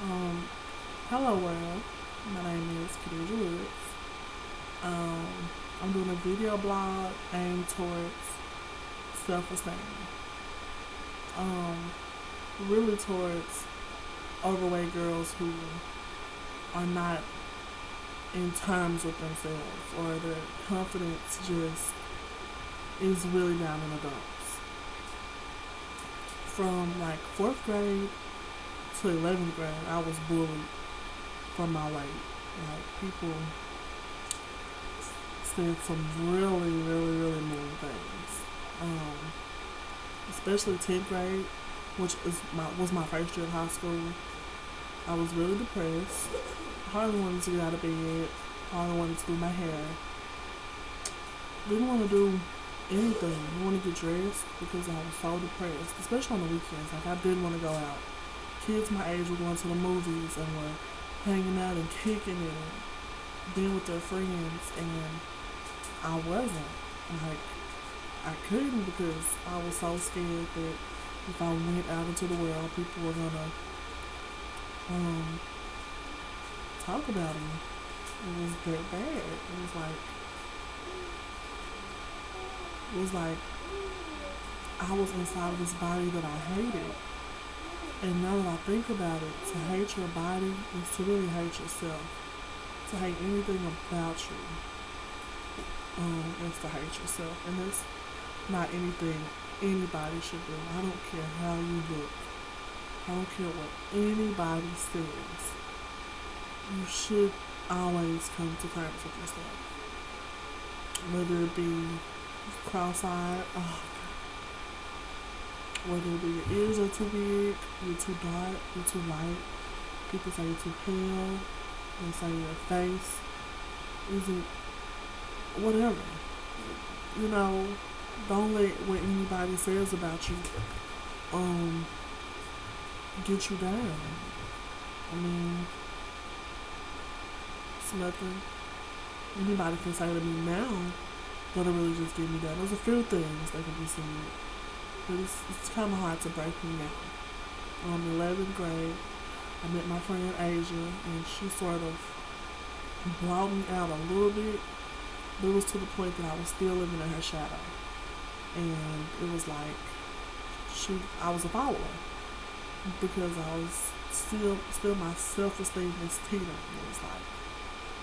Um, Hello world. My name is Khadejah Woods. Um, I'm doing a video blog aimed towards self-esteem. Um, really towards overweight girls who are not in terms with themselves or their confidence just is really down in the dumps. From like fourth grade to 11th grade, I was bullied for my weight. Like people said some really mean things. Um, Especially 10th grade, which was my first year of high school. I was really depressed. Hardly wanted to get out of bed. Hardly wanted to do my hair. Didn't want to do anything. Didn't want to get dressed because I was so depressed, especially on the weekends. Like I didn't want to go out. Kids my age were going to the movies and were hanging out and kicking and being with their friends, and I wasn't. Like I couldn't because I was so scared that if I went out into the world, people were gonna um, talk about me. It was that bad. It was like I was inside of this body that I hated. And now that I think about it, to hate your body is to really hate yourself. To hate anything about you is to hate yourself. And that's not anything anybody should do. I don't care how you look. I don't care what anybody says. You should always come to terms with yourself. Whether it be cross-eyed, whether it be your ears are too big, you're too dark, you're too light. People say you're too pale. They say your face isn't whatever. You know, don't let what anybody says about you get you down. I mean, it's nothing anybody can say to me now that'll really just get me down. There's a few things that can be said, but it's kind of hard to break me down. 11th grade, I met my friend Asia, and she sort of brought me out a little bit, but it was to the point that I was still living in her shadow. And it was like I was a follower because I was still my self-esteem was teetering. It was like,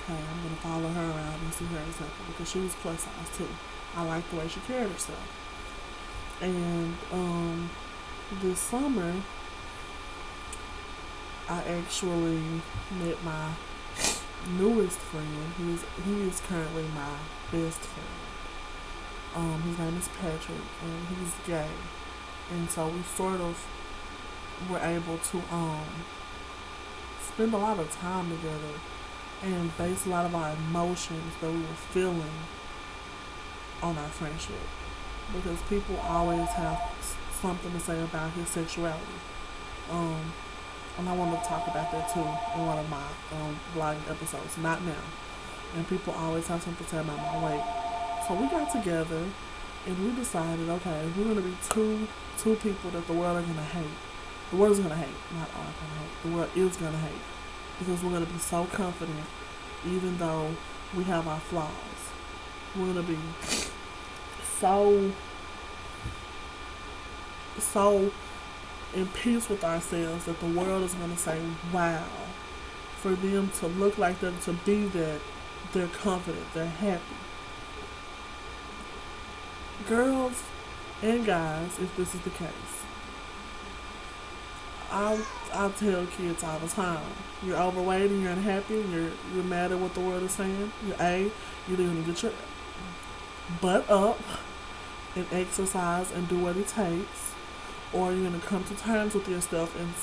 okay, I'm gonna follow her around and see her example because she was plus size too. I liked the way she carried herself. And this summer, I actually met my newest friend. He is currently my best friend. His name is Patrick, and he's gay. And so we sort of were able to spend a lot of time together and base a lot of our emotions that we were feeling on our friendship. Because people always have something to say about his sexuality. And I want to talk about that too in one of my vlogging episodes. Not now. And people always have something to say about my weight. So we got together and we decided, okay, we're gonna be two people that the world are gonna hate. The world is gonna hate, not are gonna hate. The world is gonna hate because we're gonna be so confident, even though we have our flaws. We're gonna be so in peace with ourselves that the world is gonna say, wow. For them to look like them, to be that, they're confident, they're happy. Girls and guys, if this is the case, I'll tell kids all the time, you're overweight and you're unhappy and you're mad at what the world is saying. You're either gonna get your butt up and exercise and do what it takes, or you're gonna come to terms with yourself and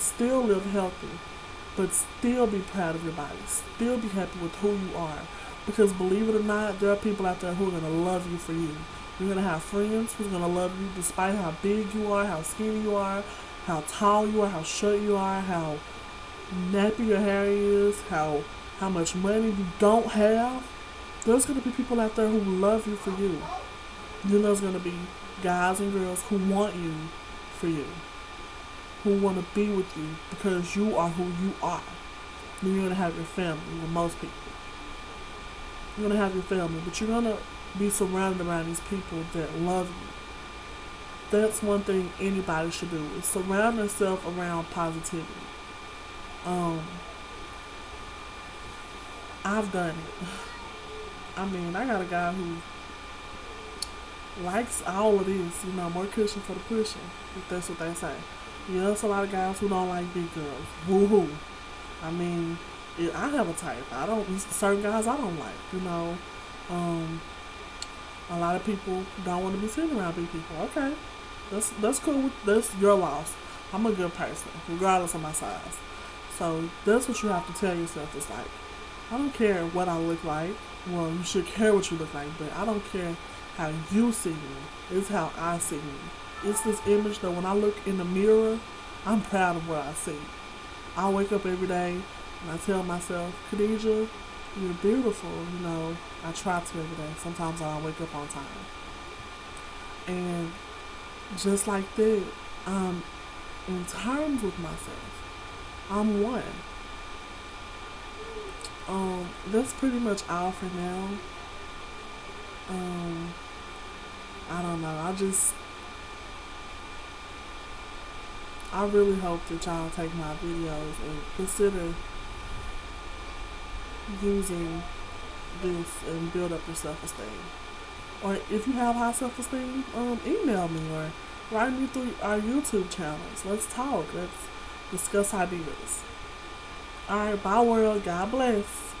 still live healthy, but still be proud of your body, still be happy with who you are. Because believe it or not, there are people out there who are going to love you for you. You're going to have friends who's going to love you despite how big you are, how skinny you are, how tall you are, how short you are, how nappy your hair is, how much money you don't have. There's going to be people out there who love you for you. Then there's going to be guys and girls who want you for you. who want to be with you because you are who you are. Then you're going to have your family with most people. You're going to have your family, but you're going to be surrounded around these people that love you. That's one thing anybody should do, is surround themselves around positivity. Um, I've done it. I mean, I got a guy who likes all of this, more cushion for the pushing, if that's what they say. Yeah, there's a lot of guys who don't like big girls. Woohoo. I mean, I have a type. I don't, certain guys I don't like, Um, a lot of people don't want to be sitting around big people. Okay. That's cool. That's your loss. I'm a good person, regardless of my size. So that's what you have to tell yourself. It's like, I don't care what I look like. Well, you should care what you look like, but I don't care how you see me. It's how I see me. It's this image that when I look in the mirror, I'm proud of what I see. I wake up every day and I tell myself, Khadejah, you're beautiful. I try to every day. Sometimes I don't wake up on time. And just like that, I'm in terms with myself. I'm one. That's pretty much all for now. I don't know. I really hope that y'all take my videos and consider using this and build up your self-esteem. Or if you have high self-esteem, email me or write me through our YouTube channels. Let's talk. Let's discuss ideas. Alright, bye world. God bless.